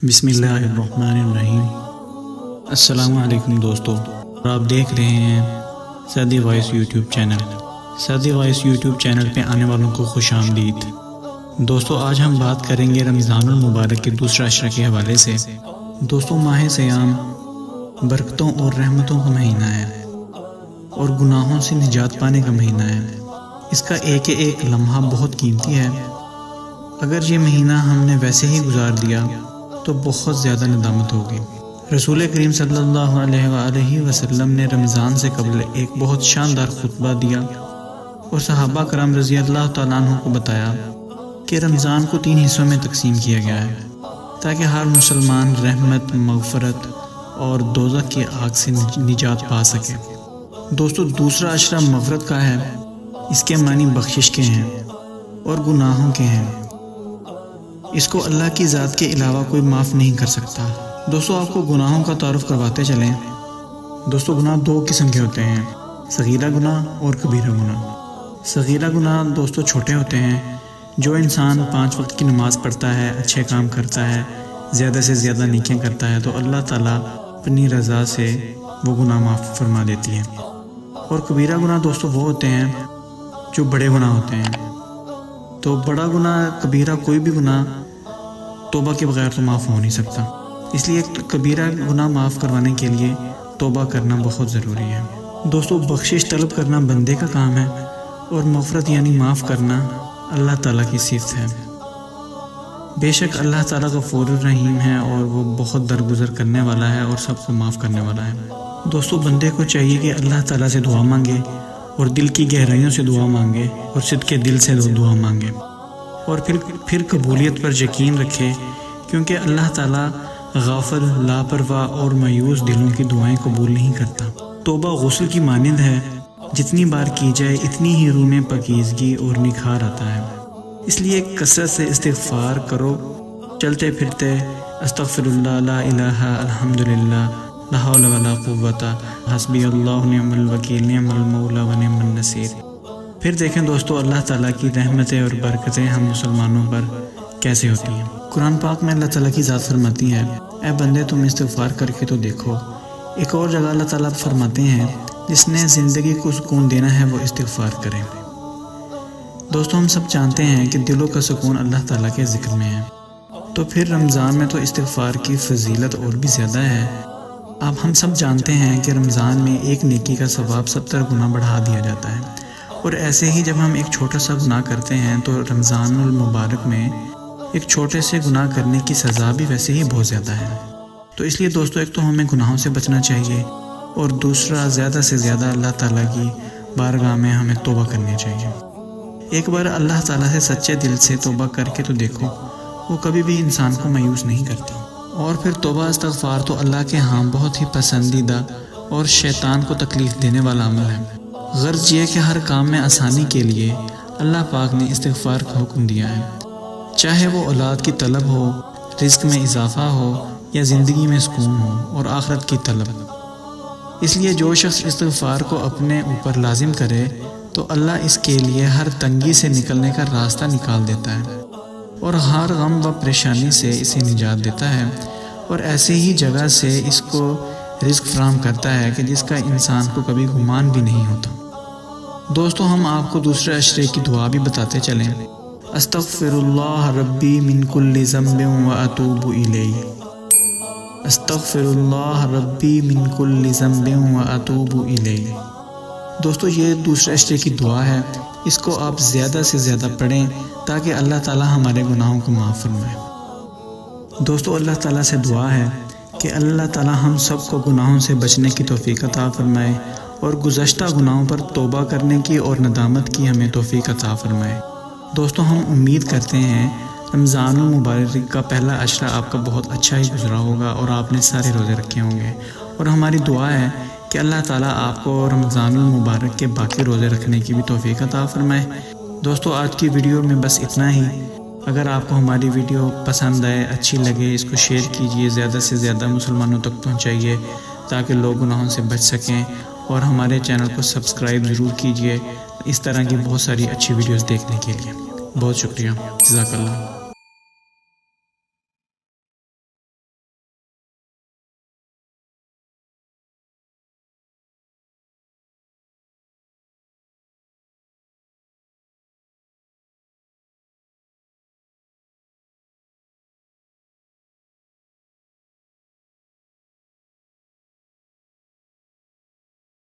بسم اللہ الرحمن الرحیم۔ السلام علیکم دوستو، آپ دیکھ رہے ہیں Saadi voice YouTube channel. Saadi voice YouTube channel پہ آنے والوں کو خوش آمدید۔ دوستو آج ہم بات کریں گے رمضان المبارک کے دوسرا عشرہ کے حوالے سے۔ دوستو ماہ سیام برکتوں اور رحمتوں کا مہینہ ہے اور گناہوں سے نجات پانے کا مہینہ ہے۔ اس کا ایک ایک لمحہ بہت قیمتی ہے۔ اگر یہ مہینہ ہم نے ویسے ہی گزار دیا تو بہت زیادہ ندامت ہوگی۔ رسول کریم صلی اللہ علیہ وآلہ وسلم نے رمضان سے قبل ایک بہت شاندار خطبہ دیا اور صحابہ کرام رضی اللہ تعالیٰ عنہ کو بتایا کہ رمضان کو 3 حصوں میں تقسیم کیا گیا ہے تاکہ ہر مسلمان رحمت، مغفرت اور دوزخ کی آگ سے نجات پا سکے۔ دوستو دوسرا عشرہ مغفرت کا ہے۔ اس کے معنی بخشش کے ہیں اور گناہوں کے ہیں۔ اس کو اللہ کی ذات کے علاوہ کوئی معاف نہیں کر سکتا۔ دوستو آپ کو گناہوں کا تعارف کرواتے چلیں۔ دوستو گناہ 2 قسم کے ہوتے ہیں، صغیرہ گناہ اور کبیرہ گناہ۔ صغیرہ گناہ دوستو چھوٹے ہوتے ہیں۔ جو انسان 5 وقت کی نماز پڑھتا ہے، اچھے کام کرتا ہے، زیادہ سے زیادہ نیکیاں کرتا ہے تو اللہ تعالیٰ اپنی رضا سے وہ گناہ معاف فرما دیتی ہے۔ اور کبیرہ گناہ دوستو وہ ہوتے ہیں جو بڑے گناہ ہوتے ہیں۔ تو بڑا گناہ، کبیرہ کوئی بھی گناہ توبہ کے بغیر تو معاف ہو نہیں سکتا۔ اس لیے کبیرہ گناہ معاف کروانے کے لیے توبہ کرنا بہت ضروری ہے۔ دوستو بخشش طلب کرنا بندے کا کام ہے اور مغفرت یعنی معاف کرنا اللہ تعالیٰ کی صفت ہے۔ بے شک اللہ تعالیٰ غفور الرحیم ہے اور وہ بہت درگزر کرنے والا ہے اور سب کو معاف کرنے والا ہے۔ دوستو بندے کو چاہیے کہ اللہ تعالیٰ سے دعا مانگے اور دل کی گہرائیوں سے دعا مانگے اور صدق دل سے دعا مانگے اور پھر قبولیت پر یقین رکھے، کیونکہ اللہ تعالیٰ غافل، لاپرواہ اور مایوس دلوں کی دعائیں قبول نہیں کرتا۔ توبہ غسل کی مانند ہے، جتنی بار کی جائے اتنی ہی روح میں پاکیزگی اور نکھار آتا ہے۔ اس لیے کثرت سے استغفار کرو، چلتے پھرتے استغفر اللہ، لا الہ الحمدللہ، لا حول ولا قوت، حسبی اللہ نعم الوکیل، نعم المولا و نعم النصیر۔ پھر دیکھیں دوستو اللہ تعالیٰ کی رحمتیں اور برکتیں ہم مسلمانوں پر کیسے ہوتی ہیں۔ قرآن پاک میں اللہ تعالیٰ کی ذات فرماتی ہے، اے بندے تم استغفار کر کے تو دیکھو۔ ایک اور جگہ اللہ تعالیٰ فرماتے ہیں، جس نے زندگی کو سکون دینا ہے وہ استغفار کرے۔ دوستو ہم سب جانتے ہیں کہ دلوں کا سکون اللہ تعالیٰ کے ذکر میں ہے، تو پھر رمضان میں تو استغفار کی فضیلت اور بھی زیادہ ہے۔ اب ہم سب جانتے ہیں کہ رمضان میں ایک نیکی کا ثواب 70 گنا بڑھا دیا جاتا ہے، اور ایسے ہی جب ہم ایک چھوٹا سا گناہ کرتے ہیں تو رمضان المبارک میں ایک چھوٹے سے گناہ کرنے کی سزا بھی ویسے ہی بہت زیادہ ہے۔ تو اس لیے دوستو ایک تو ہمیں گناہوں سے بچنا چاہیے اور دوسرا زیادہ سے زیادہ اللہ تعالیٰ کی بارگاہ میں ہمیں توبہ کرنی چاہیے۔ ایک بار اللہ تعالیٰ سے سچے دل سے توبہ کر کے تو دیکھو، وہ کبھی بھی انسان کو مایوس نہیں کرتا۔ اور پھر توبہ استغفار تو اللہ کے ہاں بہت ہی پسندیدہ اور شیطان کو تکلیف دینے والا عمل ہے۔ غرض یہ کہ ہر کام میں آسانی کے لیے اللہ پاک نے استغفار کا حکم دیا ہے، چاہے وہ اولاد کی طلب ہو، رزق میں اضافہ ہو یا زندگی میں سکون ہو اور آخرت کی طلب۔ اس لیے جو شخص استغفار کو اپنے اوپر لازم کرے تو اللہ اس کے لیے ہر تنگی سے نکلنے کا راستہ نکال دیتا ہے اور ہر غم و پریشانی سے اسے نجات دیتا ہے، اور ایسے ہی جگہ سے اس کو رزق فراہم کرتا ہے کہ جس کا انسان کو کبھی گمان بھی نہیں ہوتا۔ دوستو ہم آپ کو دوسرے عشرے کی دعا بھی بتاتے چلیں۔ استغفر اللہ ربی من کل ذنب و اتوب الیہ، استغفر اللہ ربی من کل ذنب و اتوب الیہ۔ دوستو یہ دوسرے عشرے کی دعا ہے، اس کو آپ زیادہ سے زیادہ پڑھیں تاکہ اللہ تعالیٰ ہمارے گناہوں کو معاف فرمائے۔ دوستو اللہ تعالیٰ سے دعا ہے کہ اللہ تعالیٰ ہم سب کو گناہوں سے بچنے کی توفیق عطا فرمائے اور گزشتہ گناہوں پر توبہ کرنے کی اور ندامت کی ہمیں توفیق عطا فرمائے۔ دوستو ہم امید کرتے ہیں رمضان المبارک کا پہلا عشرہ آپ کا بہت اچھا ہی گزرا ہوگا اور آپ نے سارے روزے رکھے ہوں گے، اور ہماری دعا ہے کہ اللہ تعالیٰ آپ کو رمضان المبارک کے باقی روزے رکھنے کی بھی توفیق عطا فرمائے۔ دوستو آج کی ویڈیو میں بس اتنا ہی۔ اگر آپ کو ہماری ویڈیو پسند آئے، اچھی لگے، اس کو شیئر کیجئے، زیادہ سے زیادہ مسلمانوں تک پہنچائیے تاکہ لوگ گناہوں سے بچ سکیں، اور ہمارے چینل کو سبسکرائب ضرور کیجئے اس طرح کی بہت ساری اچھی ویڈیوز دیکھنے کے لیے۔ بہت شکریہ، جزاک اللہ۔